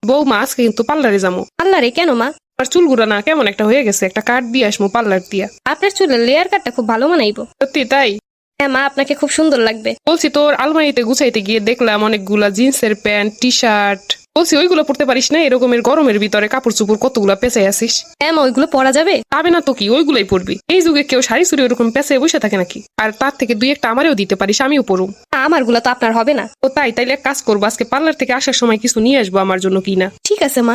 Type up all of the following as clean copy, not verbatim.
বৌমা আজকে কিন্তু পার্লারে যাবো। পার্লারে কেন মা? আর চুলগুলো না কেমন একটা হয়ে গেছে, একটা কাট দিয়ে আসবো পার্লার দিয়া। আপনার চুলের লেয়ার কাটটা খুব ভালো মানাইবো। সত্যি তাই? হ্যাঁ মা, আপনাকে খুব সুন্দর লাগবে। বলছি তোর আলমারিতে গুছাইতে গিয়ে দেখলাম অনেকগুলা জিন্সের প্যান্ট, টি শার্ট। বলছি ওইগুলো পড়তে পারিস না? এরকমের গরমের ভিতরে কাপড় চুপড় কতগুলা পেঁচাই আসিস। হ্যাঁ মা, ওইগুলো পরা যাবে? পাবে না তো কি, ওইগুলাই পড়বি। এই যুগে কেউ শাড়ি চুড়ি ওরকম পেঁচাই বসে থাকে নাকি? আর তার থেকে দুই একটা আমারেও দিতে পারিস, আমিও পড়ুম। আমার গুলা তো আপনার হবে না। ও তাই? তাইলে এক কাজ করবো, আজকে পার্লার থেকে আসার সময় কিছু নিয়ে আসবো আমার জন্য কিনা। ঠিক আছে মা,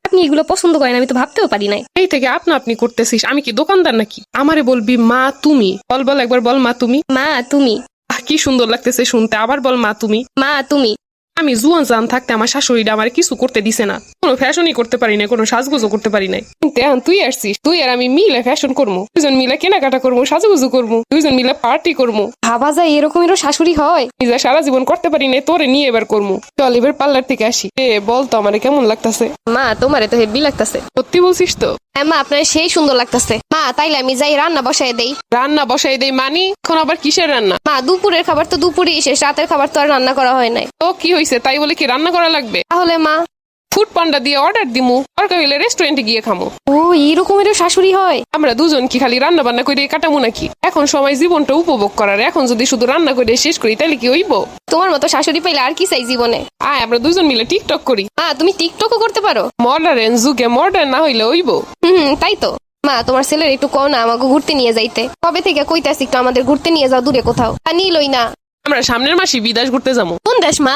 আপনি এগুলো পছন্দ করেন আমি তো ভাবতেও পারি নাই। এই থেকে আপনা আপনি করতেছিস, আমি কি দোকানদার নাকি? আমারে বলবি মা তুমি। বল বল একবার বল মা তুমি। মা তুমি। কি সুন্দর লাগতেছে শুনতে, আবার বল মা তুমি। মা তুমি। আমি জুয়ান জান থাকতে আমার শাশুড়িটা আমার কিছু করতে দিছে না, কোনো ফ্যাশনই করতে পারি না, কোনো সাজগুজো করতে পারি নাই। কিন্তু এখন তুই আসছিস, তুই আর আমি মিলে ফ্যাশন করবো, দুজন মিলে কেনাকাটা করবো, সাজুগুজু করবো, দুজন মিলে পার্টি করবো। ভাবা যায় এরকমেরও শাশুড়ি হয়? নিজে সারা জীবন করতে পারি না, তোরে নিয়ে এবার করবো। চল এবার পার্লার থেকে আসি। বল তো আমারে কেমন লাগতেছে? মা তোমারে তো হেভি লাগতেছে। সত্যি বলছিস তো? হ্যাঁ মা, আপনার সেই সুন্দর লাগতেছে। মা তাইলে আমি যাই রান্না বসাই দেই। রান্না বসাই দেই মানি? এখন আবার কিসের রান্না? মা দুপুরের খাবার তো দুপুরেই শেষ, রাতের খাবার তো আর রান্না করা হয় নাই। তো কি হয়েছে, তাই বলে কি রান্না করা লাগবে? তাহলে মা? ফুড পান্ডা দিয়ে অর্ডার দিমু, দরকার হইলে রেস্টুরেন্টে গিয়ে খামো। ও এরকমেরও শাশুড়ি হয়? আমরা দুজন কি খালি রান্না বান্না করে কাটামু নাকি? এখন সময় জীবনটা উপভোগ করার, এখন যদি শুধু রান্না করে শেষ করি তাহলে কি হইব? তোমার মতো শাশুড়ি পাইলে আর কি চাই জীবনে। আয় আমরা দুজন মিলে টিকটক করি। তুমি টিকটকও করতে পারো? মডার্ন যুগে মডার্ন না হইলে হইব? তাই তো। মা তোমার ছেলের একটু কও না আমাকে ঘুরতে নিয়ে যাইতে। কবে থেকে কইতাছি একটু আমাদের ঘুরতে নিয়ে যাও দূরে কোথাও, তা নিলই না। আমরা সামনের মাসে বিদেশ ঘুরতে যাবো। কোন দেশ মা?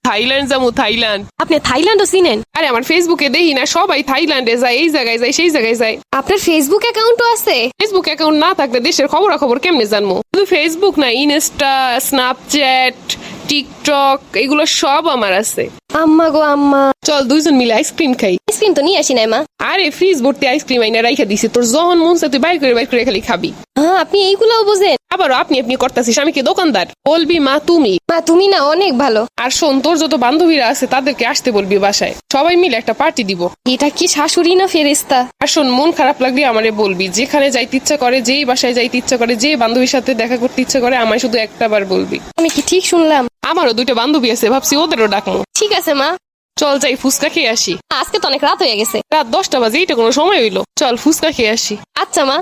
থাইল্যান্ড যাবো, থাইল্যান্ড। আপনি থাইল্যান্ডও চিনেন? আরে আমার ফেসবুকে দেখি না সবাই থাইল্যান্ডে যায়, এই জায়গায় যায়, সেই জায়গায় যায়। আপনার ফেসবুক অ্যাকাউন্টও আছে? ফেসবুক অ্যাকাউন্ট না থাকলে দেশের খবরাখবর কেমনে জানবো? শুধু ফেসবুক না, ইনস্টা, স্ন্যাপচ্যাট, টিকটক, এগুলো সব আমার আছে। আম্মা গো আম্মা, চল দুইজন মিলে আইসক্রিম খাই। আইসক্রিম তো নিয়ে আসি নাই মা। আরে ফ্রিজ ভর্তি আইসক্রিম আইনা রাইখা দিছি, তোর যখন মন চায় তুই বাইর করে খালি খাবি। হ্যাঁ আপনি এইগুলাও বোঝেন? আবারও আপনি আপনি করতেছিস, আমি কি দোকানদার? বলবি মা তুমি। মা তুমি না অনেক ভালো। আর শোন, তোর যত বান্ধবীরা আছে তাদেরকে আসতে বলবি বাসায়, সবাই মিলে একটা পার্টি দিব। এটা কি শাশুড়ি না ফেরেস্তা? আর শোন, মন খারাপ লাগলে আমারে বলবি, যেখানে যাইতে ইচ্ছা করে, যেই বাসায় যাইতে ইচ্ছা করে, যে বান্ধবীর সাথে দেখা করতে ইচ্ছা করে, আমায় শুধু একটা বার বলবি। আমি কি ঠিক শুনলাম? আমারও দুইটা বান্ধবী আছে, ভাবছি ওদেরও ডাকবো। ঠিক আছে মা। চল যাই ফুচকা খেয়ে আসি। আজকে তো অনেক রাত হয়ে গেছে। রাত 10টা বাজে, এইটা কোনো সময় হইলো? চল ফুচকা খেয়ে আসি। আচ্ছা মা।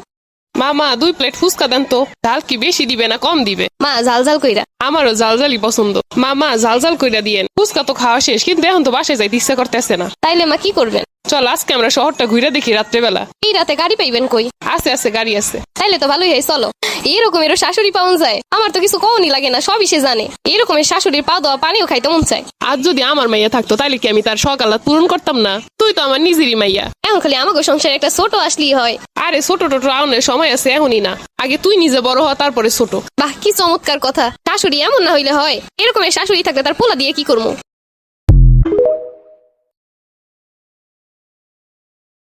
মামা 2 প্লেট ফুচকা দেন তো। ঝাল কি বেশি দিবে না কম দিবে? মা ঝাল ঝাল কইরা। আমারও ঝালঝালি পছন্দ। মামা ঝালঝাল কইরা দিয়েন। ফুচকা তো খাওয়া শেষ, কিন্তু এখন তো বাসায় যাইতে ইচ্ছা করতেছে না। তাইলে মা কি করবেন? চল আজকে আমরা শহরটা ঘুরে দেখি রাত্রেবেলা। এই রাতে গাড়ি পাইবেন কই? আছে আছে, গাড়ি আছে। তাইলে তো ভালোই হয়, চলো। এরকমের শাশুড়ি পাওয়া যায়? আমার তো কিছু কওনি লাগে না, সবই সে জানে। এরকমের শাশুড়ির পা দেওয়া পানিও খাইতে মন চায়। আজ যদি আমার মাইয়া থাকতো তাহলে কি আমি তার সকালাত পূরণ করতাম না? তুই তো আমার নিজেরই মাইয়া। এখন খালি আমাকে সংসারে একটা ছোট আসলেই হয়। আরে ছোট টোটো আউনের সময় আছে, এখনই না। আগে তুই নিজে বড় হ, তারপরে ছোট। বাহ কি চমৎকার কথা। শাশুড়ি এমন না হইলে হয়? এরকমের শাশুড়ি থাকলে তার পোলা দিয়ে কি করবো?